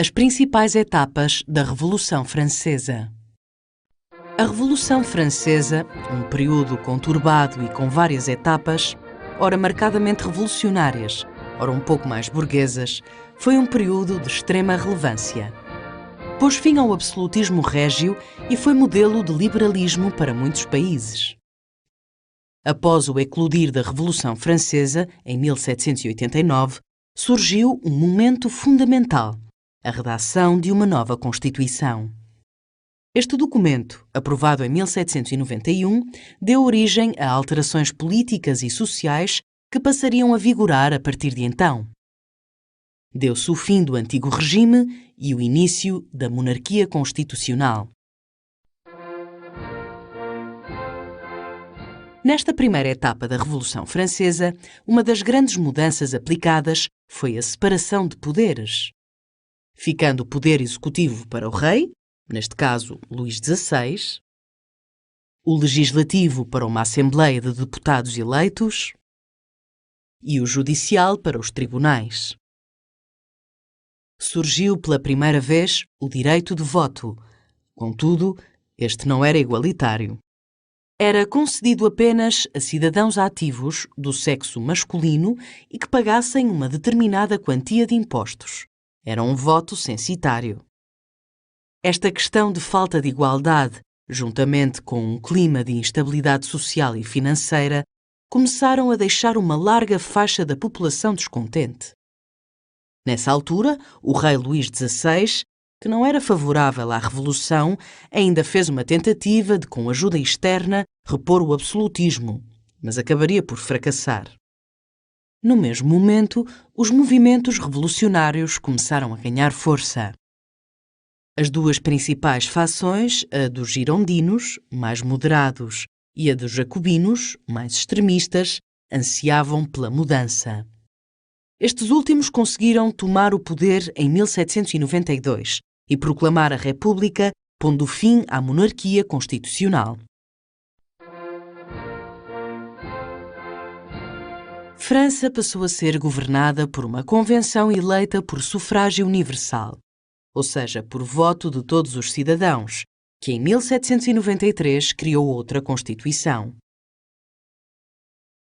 As principais etapas da Revolução Francesa. A Revolução Francesa, um período conturbado e com várias etapas, ora marcadamente revolucionárias, ora um pouco mais burguesas, foi um período de extrema relevância. Pôs fim ao absolutismo régio e foi modelo de liberalismo para muitos países. Após o eclodir da Revolução Francesa, em 1789, surgiu um momento fundamental: a redação de uma nova Constituição. Este documento, aprovado em 1791, deu origem a alterações políticas e sociais que passariam a vigorar a partir de então. Deu-se o fim do antigo regime e o início da monarquia constitucional. Nesta primeira etapa da Revolução Francesa, uma das grandes mudanças aplicadas foi a separação de poderes. Ficando o poder executivo para o rei, neste caso Luís XVI, o legislativo para uma Assembleia de Deputados eleitos e o judicial para os tribunais. Surgiu pela primeira vez o direito de voto. Contudo, este não era igualitário. Era concedido apenas a cidadãos ativos do sexo masculino e que pagassem uma determinada quantia de impostos. Era um voto censitário. Esta questão de falta de igualdade, juntamente com um clima de instabilidade social e financeira, começaram a deixar uma larga faixa da população descontente. Nessa altura, o rei Luís XVI, que não era favorável à Revolução, ainda fez uma tentativa de, com ajuda externa, repor o absolutismo, mas acabaria por fracassar. No mesmo momento, os movimentos revolucionários começaram a ganhar força. As duas principais fações, a dos girondinos, mais moderados, e a dos jacobinos, mais extremistas, ansiavam pela mudança. Estes últimos conseguiram tomar o poder em 1792 e proclamar a República, pondo fim à monarquia constitucional. França passou a ser governada por uma convenção eleita por sufrágio universal, ou seja, por voto de todos os cidadãos, que em 1793 criou outra Constituição.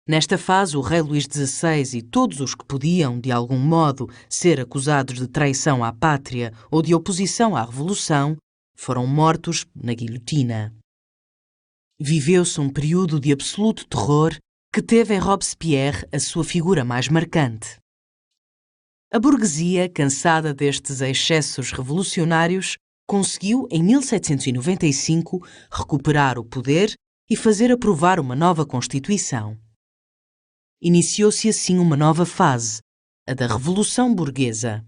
Nesta fase, o rei Luís XVI e todos os que podiam, de algum modo, ser acusados de traição à pátria ou de oposição à Revolução, foram mortos na guilhotina. Viveu-se um período de absoluto terror que teve em Robespierre a sua figura mais marcante. A burguesia, cansada destes excessos revolucionários, conseguiu, em 1795, recuperar o poder e fazer aprovar uma nova Constituição. Iniciou-se assim uma nova fase, a da Revolução Burguesa.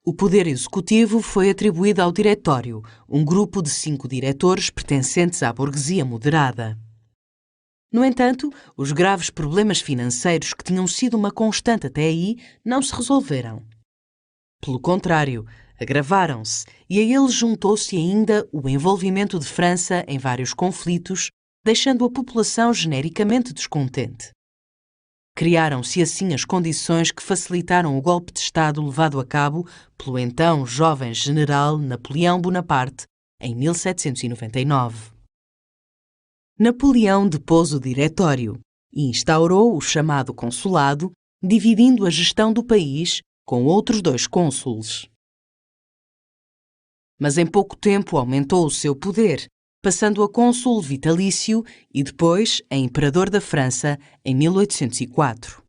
O poder executivo foi atribuído ao Diretório, um grupo de 5 diretores pertencentes à burguesia moderada. No entanto, os graves problemas financeiros que tinham sido uma constante até aí não se resolveram. Pelo contrário, agravaram-se e a eles juntou-se ainda o envolvimento de França em vários conflitos, deixando a população genericamente descontente. Criaram-se assim as condições que facilitaram o golpe de Estado levado a cabo pelo então jovem general Napoleão Bonaparte em 1799. Napoleão depôs o Diretório e instaurou o chamado Consulado, dividindo a gestão do país com outros 2 cônsules. Mas em pouco tempo aumentou o seu poder, passando a cônsul vitalício e depois a imperador da França em 1804.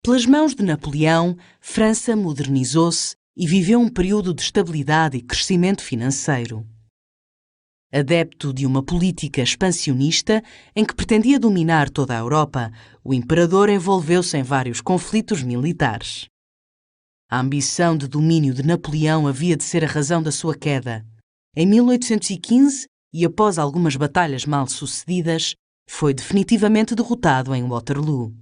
Pelas mãos de Napoleão, França modernizou-se e viveu um período de estabilidade e crescimento financeiro. Adepto de uma política expansionista em que pretendia dominar toda a Europa, o imperador envolveu-se em vários conflitos militares. A ambição de domínio de Napoleão havia de ser a razão da sua queda. Em 1815, e após algumas batalhas mal sucedidas, foi definitivamente derrotado em Waterloo.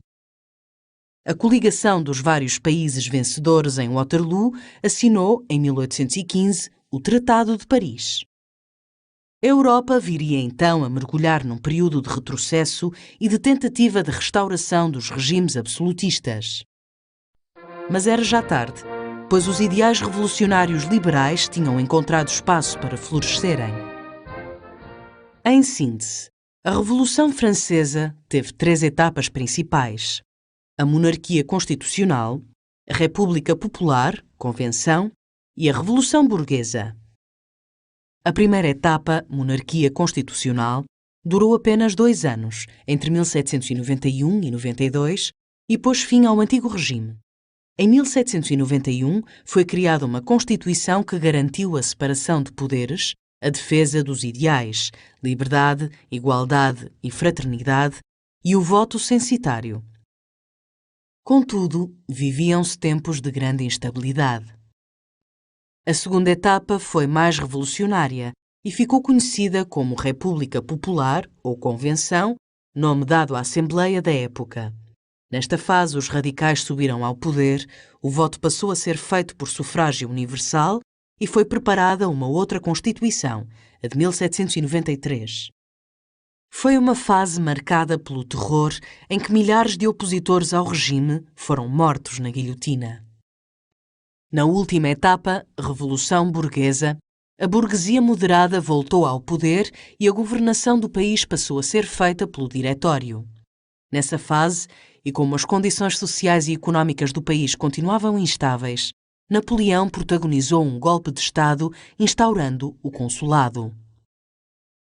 A coligação dos vários países vencedores em Waterloo assinou, em 1815, o Tratado de Paris. A Europa viria então a mergulhar num período de retrocesso e de tentativa de restauração dos regimes absolutistas. Mas era já tarde, pois os ideais revolucionários liberais tinham encontrado espaço para florescerem. Em síntese, a Revolução Francesa teve 3 etapas principais: a monarquia constitucional, a República Popular, Convenção, e a Revolução Burguesa. A primeira etapa, monarquia constitucional, durou apenas 2 anos, entre 1791 e 92, e pôs fim ao antigo regime. Em 1791 foi criada uma Constituição que garantiu a separação de poderes, a defesa dos ideais, liberdade, igualdade e fraternidade, e o voto censitário. Contudo, viviam-se tempos de grande instabilidade. A segunda etapa foi mais revolucionária e ficou conhecida como República Popular ou Convenção, nome dado à Assembleia da época. Nesta fase, os radicais subiram ao poder, o voto passou a ser feito por sufrágio universal e foi preparada uma outra Constituição, a de 1793. Foi uma fase marcada pelo terror em que milhares de opositores ao regime foram mortos na guilhotina. Na última etapa, Revolução Burguesa, a burguesia moderada voltou ao poder e a governação do país passou a ser feita pelo Diretório. Nessa fase, e como as condições sociais e económicas do país continuavam instáveis, Napoleão protagonizou um golpe de Estado instaurando o consulado.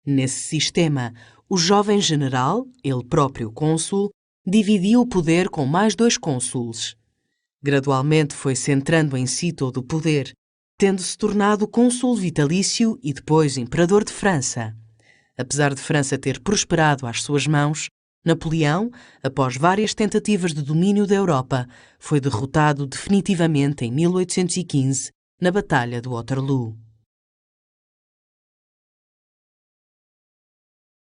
Nesse sistema, o jovem general, ele próprio cônsul, dividia o poder com mais 2 cônsules. Gradualmente foi centrando em si todo o poder, tendo-se tornado cônsul vitalício e depois imperador de França. Apesar de França ter prosperado às suas mãos, Napoleão, após várias tentativas de domínio da Europa, foi derrotado definitivamente em 1815, na Batalha de Waterloo.